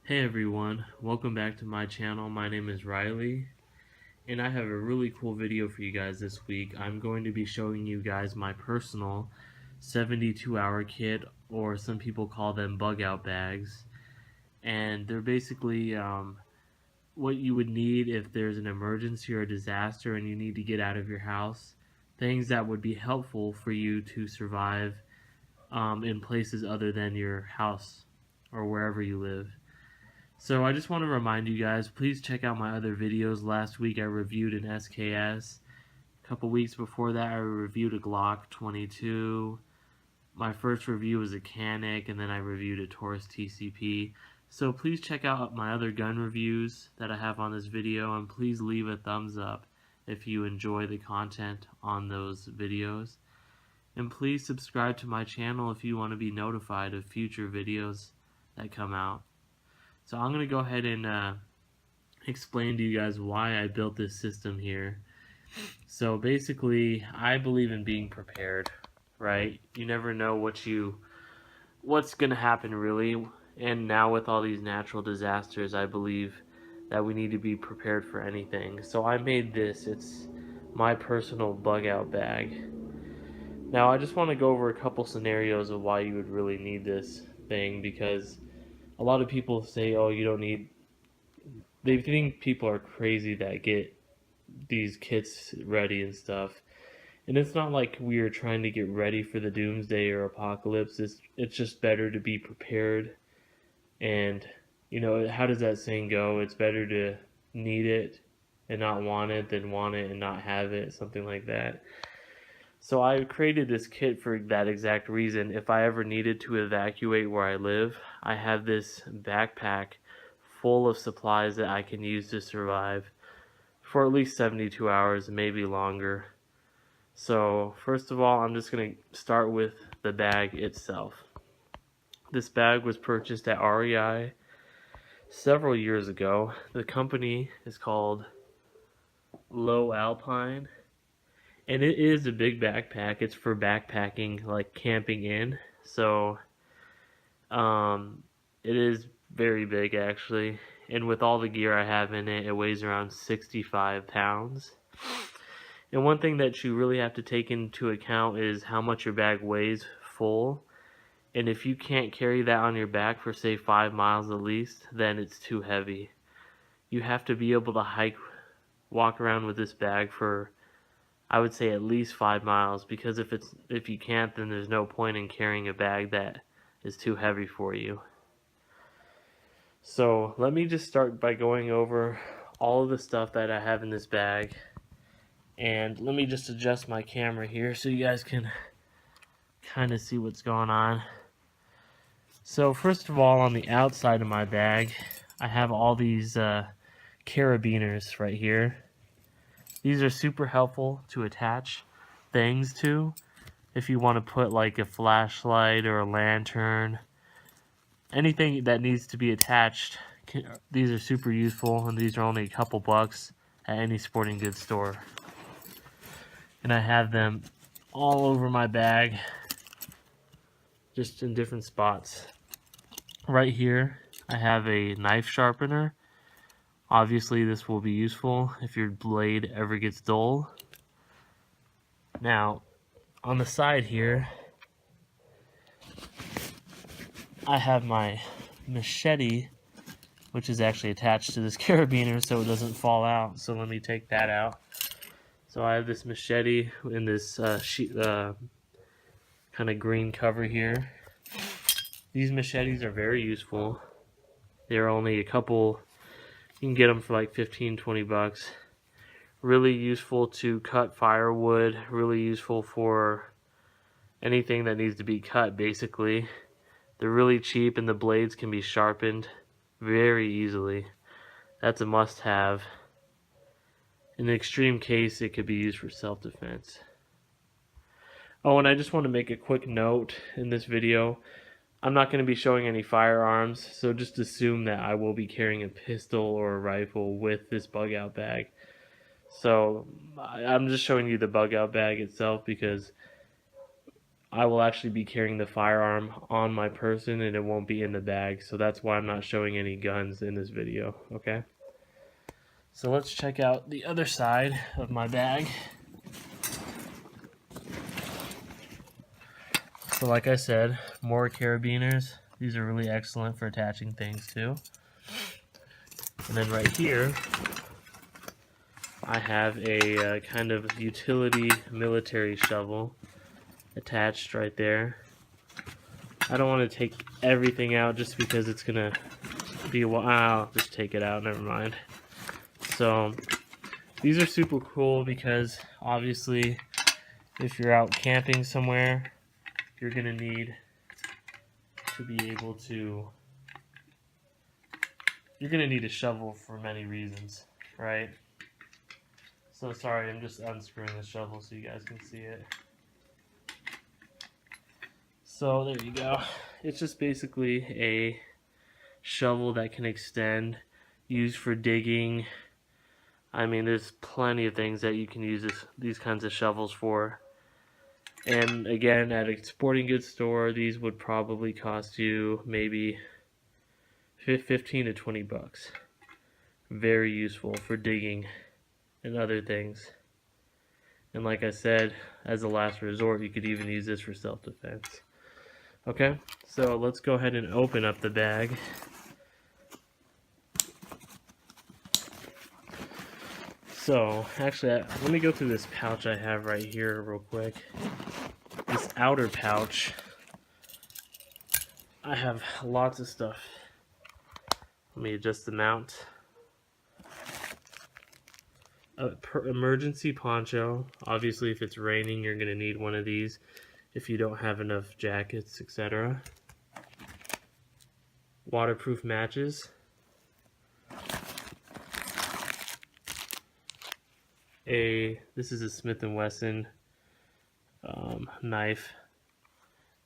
Hey everyone, welcome back to my channel. My name is Riley, and I have a really cool video for you guys this week. I'm going to be showing you guys my personal 72-hour kit, or some people call them bug out bags. And they're basically what you would need if there's an emergency or a disaster and you need to get out of your house. Things that would be helpful for you to survive in places other than your house or wherever you live. So I just want to remind you guys, please check out my other videos. Last week I reviewed an SKS. A couple weeks before that I reviewed a Glock 22. My first review was a Canic, and then I reviewed a Taurus TCP. So please check out my other gun reviews that I have on this video, and please leave a thumbs up if you enjoy the content on those videos. And please subscribe to my channel if you want to be notified of future videos that come out. So I'm going to go ahead and explain to you guys why I built this system here. So basically, I believe in being prepared, right? You never know what's going to happen really. And now with all these natural disasters, I believe that we need to be prepared for anything. So I made this. It's my personal bug out bag. Now I just want to go over a couple scenarios of why you would really need this thing, because a lot of people say, oh, you don't need. They think people are crazy that get these kits ready and stuff. And it's not like we are trying to get ready for the doomsday or apocalypse. It's just better to be prepared. And how does that saying go? It's better to need it and not want it than want it and not have it, something like that. So I created this kit for that exact reason. If I ever needed to evacuate where I live, I have this backpack full of supplies that I can use to survive for at least 72 hours, maybe longer. So first of all, I'm just going to start with the bag itself. This bag was purchased at REI several years ago. The company is called Low Alpine, and it is a big backpack. It's for backpacking, like camping in. So it is very big actually. And with all the gear I have in it, it weighs around 65 pounds. And one thing that you really have to take into account is how much your bag weighs full. And if you can't carry that on your back for say 5 miles at least, then it's too heavy. You have to be able to walk around with this bag for, I would say, at least 5 miles, because if you can't, then there's no point in carrying a bag that is too heavy for you. So let me just start by going over all of the stuff that I have in this bag. And let me just adjust my camera here so you guys can kind of see what's going on. So first of all, on the outside of my bag, I have all these carabiners right here. These are super helpful to attach things to. If you want to put like a flashlight or a lantern, anything that needs to be attached, these are super useful, and these are only a couple bucks at any sporting goods store. And I have them all over my bag, just in different spots. Right here, I have a knife sharpener. Obviously, this will be useful if your blade ever gets dull. Now, on the side here, I have my machete, which is actually attached to this carabiner so it doesn't fall out. So let me take that out. So I have this machete in this kind of green cover here. These machetes are very useful. They're only a couple, you can get them for like 15-20 bucks. Really useful to cut firewood, really useful for anything that needs to be cut basically. They're really cheap and the blades can be sharpened very easily. That's a must-have. In an extreme case, it could be used for self-defense. Oh, and I just want to make a quick note in this video. I'm not going to be showing any firearms, so just assume that I will be carrying a pistol or a rifle with this bug out bag. So I'm just showing you the bug out bag itself because I will actually be carrying the firearm on my person and it won't be in the bag, so that's why I'm not showing any guns in this video, okay? So let's check out the other side of my bag. So like I said, more carabiners. These are really excellent for attaching things to. And then right here, I have a kind of utility military shovel attached right there. I don't want to take everything out just because it's gonna be a while. I'll just take it out, never mind. So these are super cool because obviously if you're out camping somewhere, you're gonna need to be able to, you're gonna need a shovel for many reasons, right? So sorry, I'm just unscrewing the shovel so you guys can see it. So there you go. It's just basically a shovel that can extend, used for digging. I mean, there's plenty of things that you can use these kinds of shovels for. And again, at a sporting goods store, these would probably cost you maybe 15 to 20 bucks. Very useful for digging and other things. And like I said, as a last resort, you could even use this for self-defense. Okay, so let's go ahead and open up the bag. So, actually, let me go through this pouch I have right here real quick. This outer pouch, I have lots of stuff. Let me adjust the mount. Emergency poncho. Obviously, if it's raining, you're going to need one of these if you don't have enough jackets, etc. Waterproof matches. This is a Smith & Wesson knife,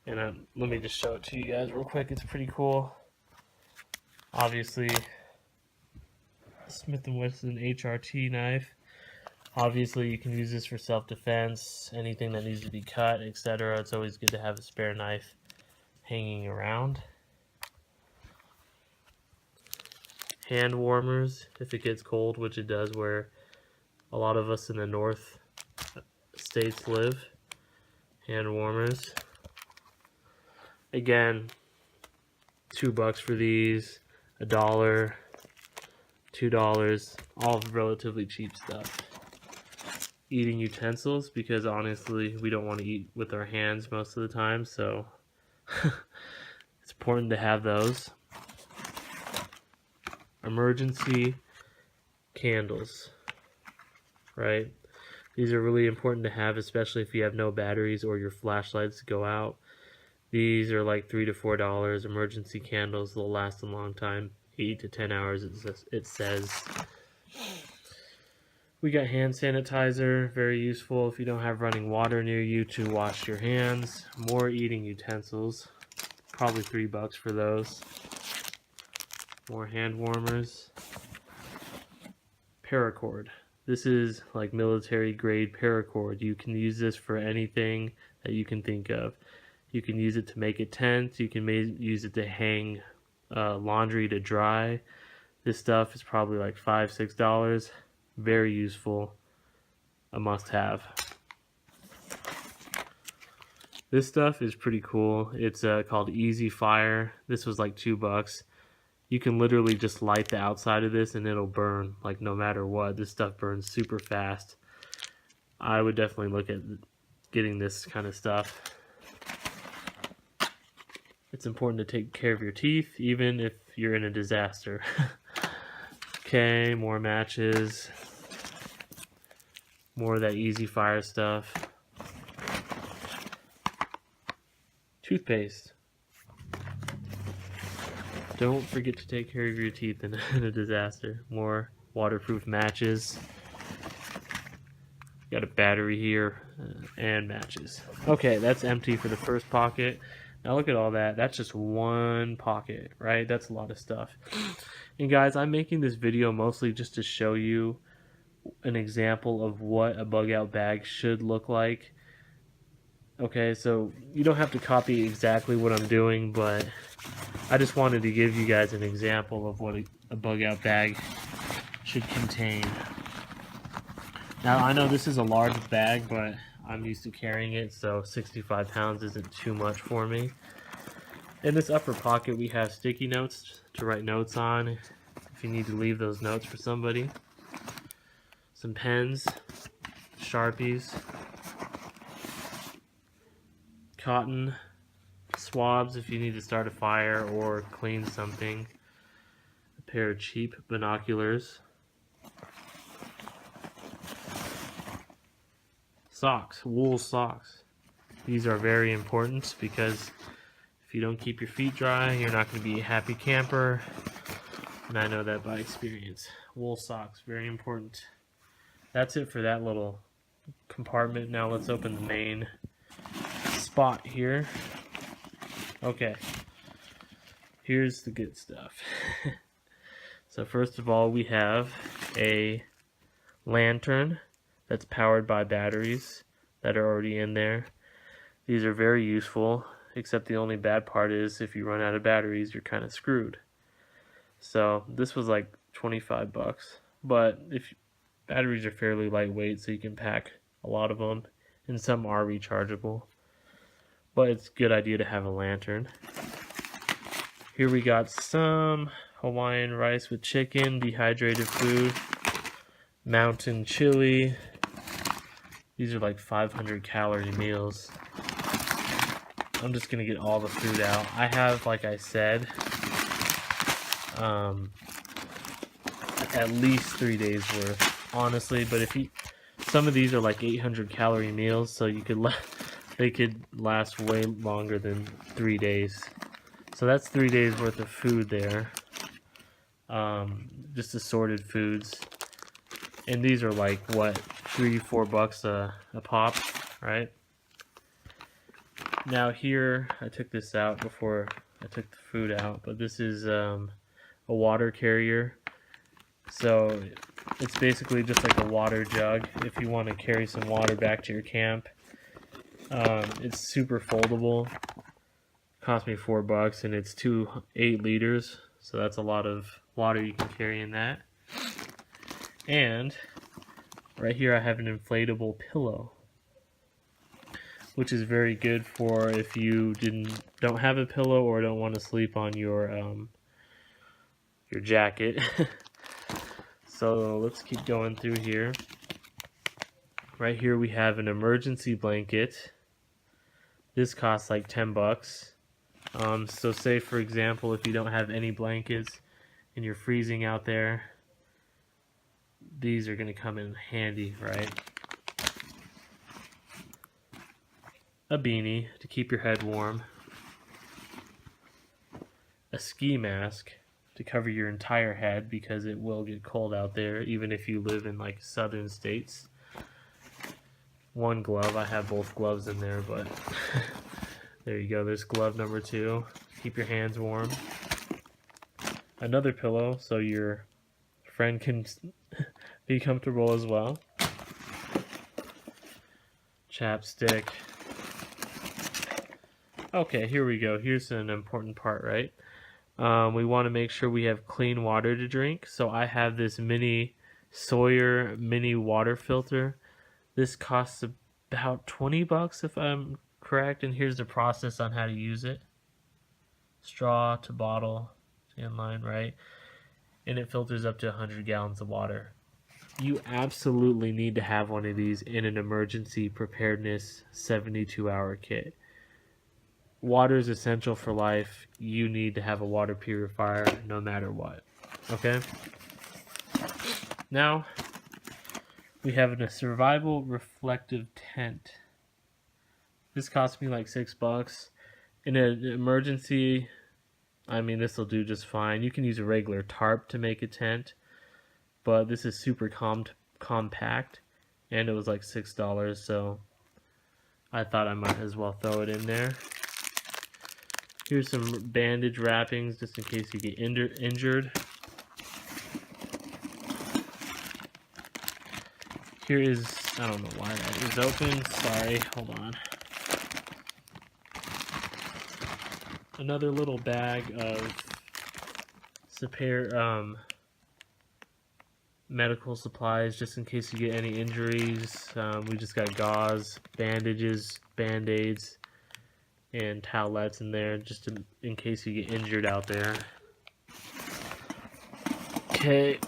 and let me just show it to you guys real quick. It's pretty cool. Obviously, Smith & Wesson HRT knife. Obviously, you can use this for self-defense, anything that needs to be cut, etc. It's always good to have a spare knife hanging around. Hand warmers, if it gets cold, which it does where a lot of us in the north states live. Hand warmers. Again, $2 for these, $1, $2, all relatively cheap stuff. Eating utensils, because honestly we don't want to eat with our hands most of the time, so it's important to have those. Emergency candles, right? These are really important to have, especially if you have no batteries or your flashlights go out. These are like $3 to $4. Emergency candles, they'll last a long time, 8 to 10 hours it says. We got hand sanitizer, very useful if you don't have running water near you to wash your hands. More eating utensils, probably $3 for those. More hand warmers. Paracord. This is like military grade paracord. You can use this for anything that you can think of. You can use it to make a tent. You can use it to hang laundry to dry. This stuff is probably like $5 to $6. Very useful. A must-have. This stuff is pretty cool. It's called Easy Fire. This was like $2. You can literally just light the outside of this and it'll burn like no matter what. This stuff burns super fast. I would definitely look at getting this kind of stuff. It's important to take care of your teeth even if you're in a disaster. Okay, more matches. More of that Easy Fire stuff. Toothpaste. Don't forget to take care of your teeth in a disaster. More waterproof matches. Got a battery here and matches. Okay, that's empty for the first pocket. Now look at all that. That's just one pocket, right? That's a lot of stuff. And guys, I'm making this video mostly just to show you an example of what a bug out bag should look like. Okay, so you don't have to copy exactly what I'm doing, but I just wanted to give you guys an example of what a bug out bag should contain. Now, I know this is a large bag, but I'm used to carrying it, so 65 pounds isn't too much for me. In this upper pocket, we have sticky notes to write notes on if you need to leave those notes for somebody. Some pens, Sharpies, cotton swabs if you need to start a fire or clean something, a pair of cheap binoculars, socks, wool socks. These are very important because if you don't keep your feet dry, you're not going to be a happy camper, and I know that by experience. Wool socks, very important. That's it for that little compartment. Now let's open the main spot here. Okay, here's the good stuff. So first of all, we have a lantern that's powered by batteries that are already in there. These are very useful, except the only bad part is if you run out of batteries, you're kind of screwed. So this was like 25 bucks, but if batteries are fairly lightweight, so you can pack a lot of them, and some are rechargeable. But it's a good idea to have a lantern. Here we got some Hawaiian rice with chicken, dehydrated food, mountain chili. These are like 500 calorie meals. I'm just gonna get all the food out. I have, like I said, at least 3 days worth, honestly. But if you, some of these are like 800 calorie meals, so you could they could last way longer than 3 days. So that's 3 days worth of food there. Just assorted foods, and these are like what, $3-4 bucks a pop, right? Now here, I took this out before I took the food out, but this is a water carrier. So it's basically just like a water jug if you want to carry some water back to your camp. It's super foldable. Cost me $4 and it's 8 liters, so that's a lot of water you can carry in that. And right here I have an inflatable pillow, which is very good for if you don't have a pillow or don't want to sleep on your jacket. So let's keep going through here. Right here we have an emergency blanket. This costs like 10 bucks. So say for example, if you don't have any blankets and you're freezing out there, these are going to come in handy, right? A beanie to keep your head warm. A ski mask to cover your entire head because it will get cold out there, even if you live in like southern states. One glove, I have both gloves in there, but there you go, there's glove number 2. Keep your hands warm. Another pillow so your friend can be comfortable as well. Chapstick. Okay, here we go. Here's an important part, right? We want to make sure we have clean water to drink. So I have this mini Sawyer mini water filter. This costs about 20 bucks if I'm correct. And here's the process on how to use it. Straw to bottle to inline, right? And it filters up to 100 gallons of water. You absolutely need to have one of these in an emergency preparedness 72-hour kit. Water is essential for life. You need to have a water purifier no matter what. Okay? Now, we have a survival reflective tent. This cost me like $6. In an emergency, I mean, this will do just fine. You can use a regular tarp to make a tent, but this is super compact, and it was like $6, so I thought I might as well throw it in there. Here's some bandage wrappings just in case you get injured. Here is, I don't know why that is open. Sorry, hold on. another little bag of medical supplies just in case you get any injuries. We just got gauze, bandages, band-aids, and towelettes in there just in case you get injured out there. Okay,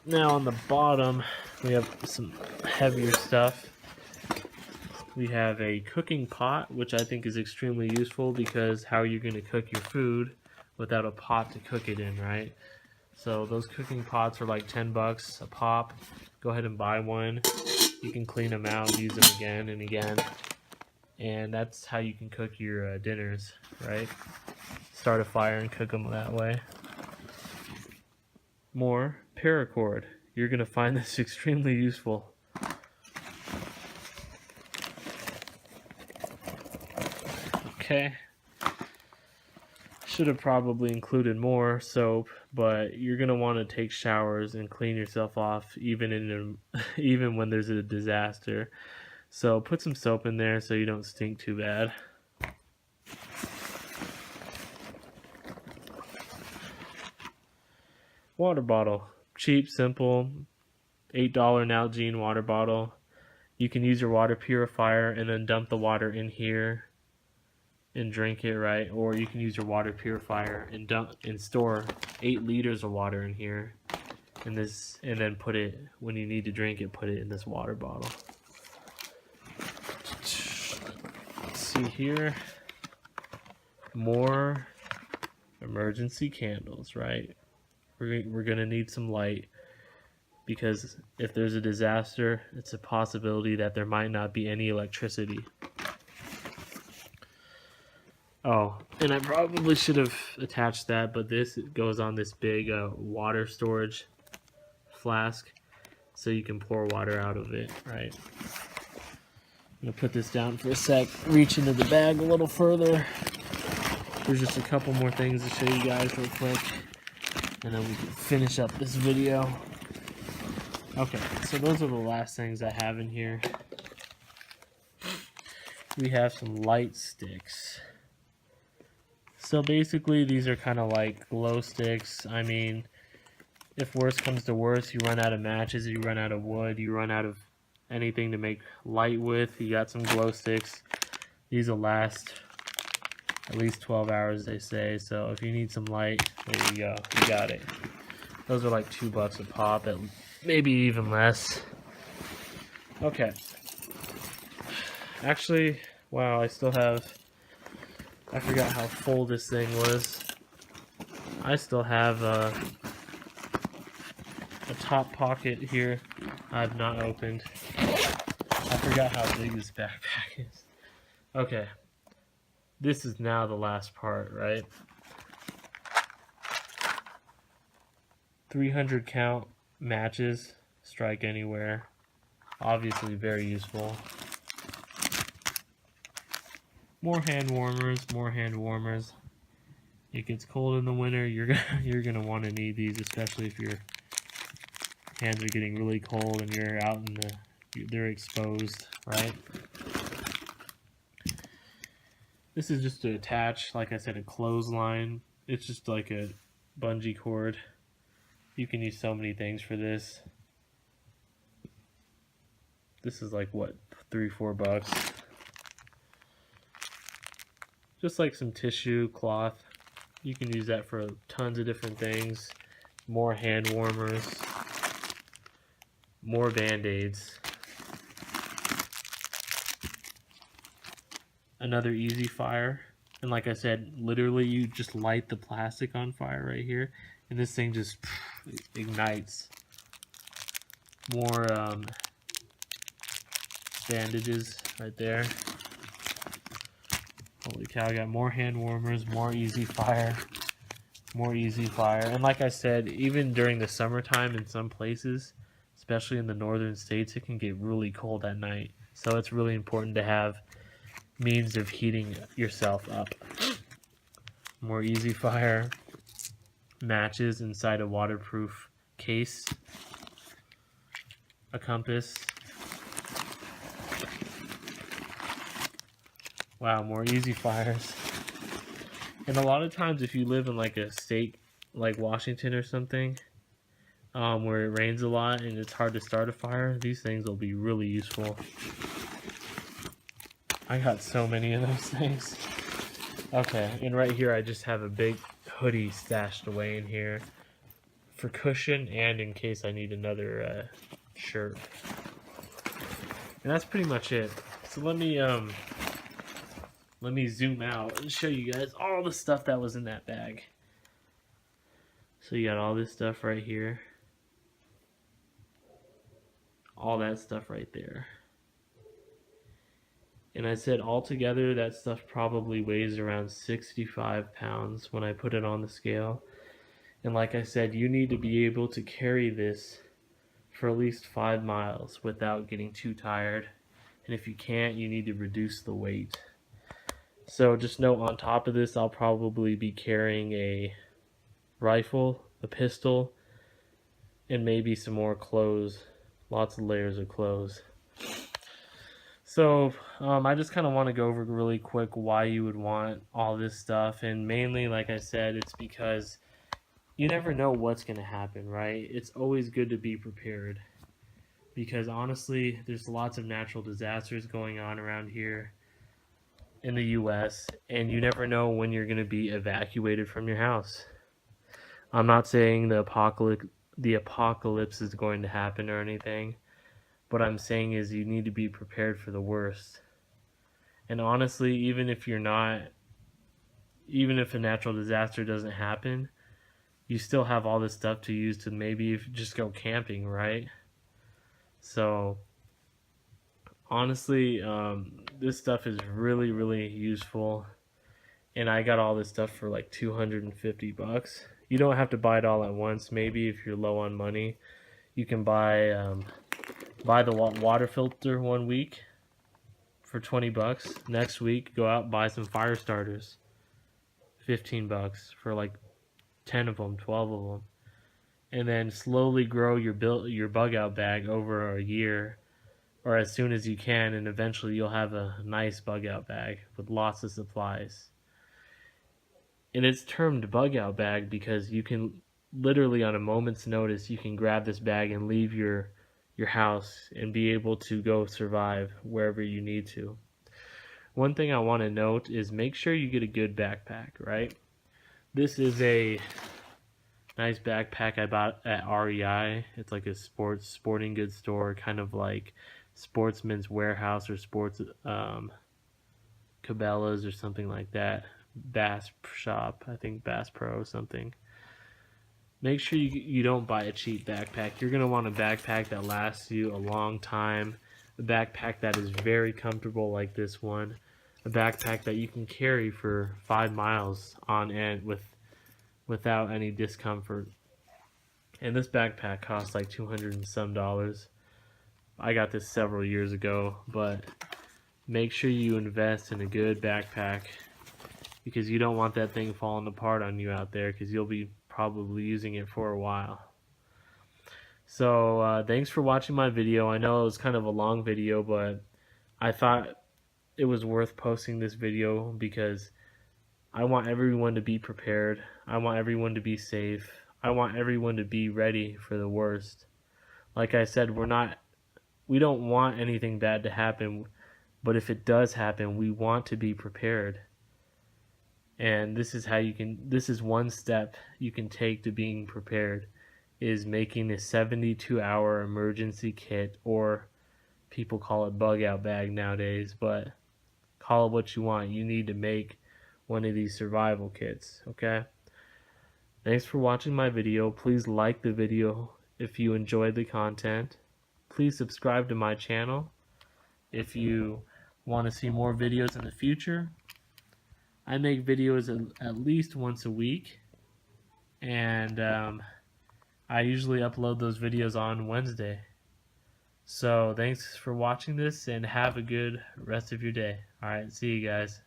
now on the bottom we have some heavier stuff. We have a cooking pot, which I think is extremely useful because how are you going to cook your food without a pot to cook it in, right? So those cooking pots are like 10 bucks a pop. Go ahead and buy one. You can clean them out, use them again and again. And that's how you can cook your dinners, right? Start a fire and cook them that way. More paracord. You're going to find this extremely useful. Okay. Should have probably included more soap, but you're going to want to take showers and clean yourself off even when there's a disaster. So put some soap in there so you don't stink too bad. Water bottle. Cheap, simple, $8 Nalgene water bottle. You can use your water purifier and then dump the water in here and drink it, right? Or you can use your water purifier and store 8 liters of water in here and then put it, when you need to drink it, put it in this water bottle. Let's see here. More emergency candles, right? We're gonna need some light because if there's a disaster, it's a possibility that there might not be any electricity. Oh, and I probably should have attached that, but this goes on this big water storage flask, so you can pour water out of it, right? I'm gonna put this down for a sec, reach into the bag a little further. There's just a couple more things to show you guys real quick, and then we can finish up this video. Okay, so those are the last things I have in here. We have some light sticks. So basically these are kind of like glow sticks. I mean, if worse comes to worse, you run out of matches, you run out of wood, you run out of anything to make light with, you got some glow sticks. These will last at least 12 hours, they say. So if you need some light, there you go, you got it. Those are like $2 a pop, maybe even less. Okay. Actually, wow, I forgot how full this thing was. I still have a top pocket here I've not opened. I forgot how big this backpack is. Okay. This is now the last part, right? 300 count matches, strike anywhere. Obviously very useful. More hand warmers. It gets cold in the winter. You're gonna want to need these, especially if your hands are getting really cold and you're out they're exposed, right? This is just to attach, like I said, a clothesline. It's just like a bungee cord. You can use so many things for this. This is like what, $3-4. Just like some tissue, cloth. You can use that for tons of different things. More hand warmers. More band-aids. Another easy fire. And like I said, literally you just light the plastic on fire right here, and this thing just ignites. More bandages right there. Holy cow, I got more hand warmers, more easy fire. And like I said, even during the summertime in some places, especially in the northern states, it can get really cold at night. So it's really important to have means of heating yourself up. More easy fire. Matches inside a waterproof case. A compass. Wow, more easy fires. And a lot of times if you live in like a state like Washington or something, where it rains a lot and it's hard to start a fire, these things will be really useful. I got so many of those things. Okay, and right here I just have a big hoodie stashed away in here for cushion and in case I need another shirt. And that's pretty much it. So let me zoom out and show you guys all the stuff that was in that bag. So you got all this stuff right here. All that stuff right there. And I said altogether that stuff probably weighs around 65 pounds when I put it on the scale. And like I said, you need to be able to carry this for at least 5 miles without getting too tired. And if you can't, you need to reduce the weight. So just know on top of this, I'll probably be carrying a rifle, a pistol, and maybe some more clothes. Lots of layers of clothes. So I just kind of want to go over really quick why you would want all this stuff. And mainly, like I said, it's because you never know what's going to happen, right? It's always good to be prepared. Because honestly, there's lots of natural disasters going on around here in the US, and you never know when you're going to be evacuated from your house. I'm not saying the apocalypse is going to happen or anything. What I'm saying is you need to be prepared for the worst. And honestly, even if a natural disaster doesn't happen, you still have all this stuff to use to maybe just go camping, right? So honestly, this stuff is really, really useful. And I got all this stuff for like $250. You don't have to buy it all at once. Maybe if you're low on money, you can buy the water filter 1 week for $20. Next week, go out and buy some fire starters, $15 for like 10 of them, 12 of them. And then slowly grow your bug out bag over a year or as soon as you can, and eventually you'll have a nice bug out bag with lots of supplies. And it's termed bug out bag because you can literally on a moment's notice, you can grab this bag and leave your house and be able to go survive wherever you need to. One thing I want to note is make sure you get a good backpack, right? This is a nice backpack I bought at REI. It's like a sporting goods store, kind of like Sportsman's Warehouse or Sports Cabela's or something like that. Bass Shop, I think Bass Pro or something. Make sure you don't buy a cheap backpack. You're going to want a backpack that lasts you a long time. A backpack that is very comfortable like this one. A backpack that you can carry for 5 miles on end without any discomfort. And this backpack costs like $200 and some. I got this several years ago, but make sure you invest in a good backpack because you don't want that thing falling apart on you out there because you'll be probably using it for a while. So thanks for watching my video. I know it was kind of a long video, but I thought it was worth posting this video because I want everyone to be prepared. I want everyone to be safe. I want everyone to be ready for the worst. Like I said, we don't want anything bad to happen, but if it does happen, we want to be prepared. And this is one step you can take to being prepared, is making a 72-hour emergency kit, or people call it bug out bag nowadays, but call it what you want. You need to make one of these survival kits, okay? Thanks for watching my video. Please like the video if you enjoyed the content. Please subscribe to my channel if you want to see more videos in the future. I make videos at least once a week, and I usually upload those videos on Wednesday. So thanks for watching this, and have a good rest of your day. Alright, see you guys.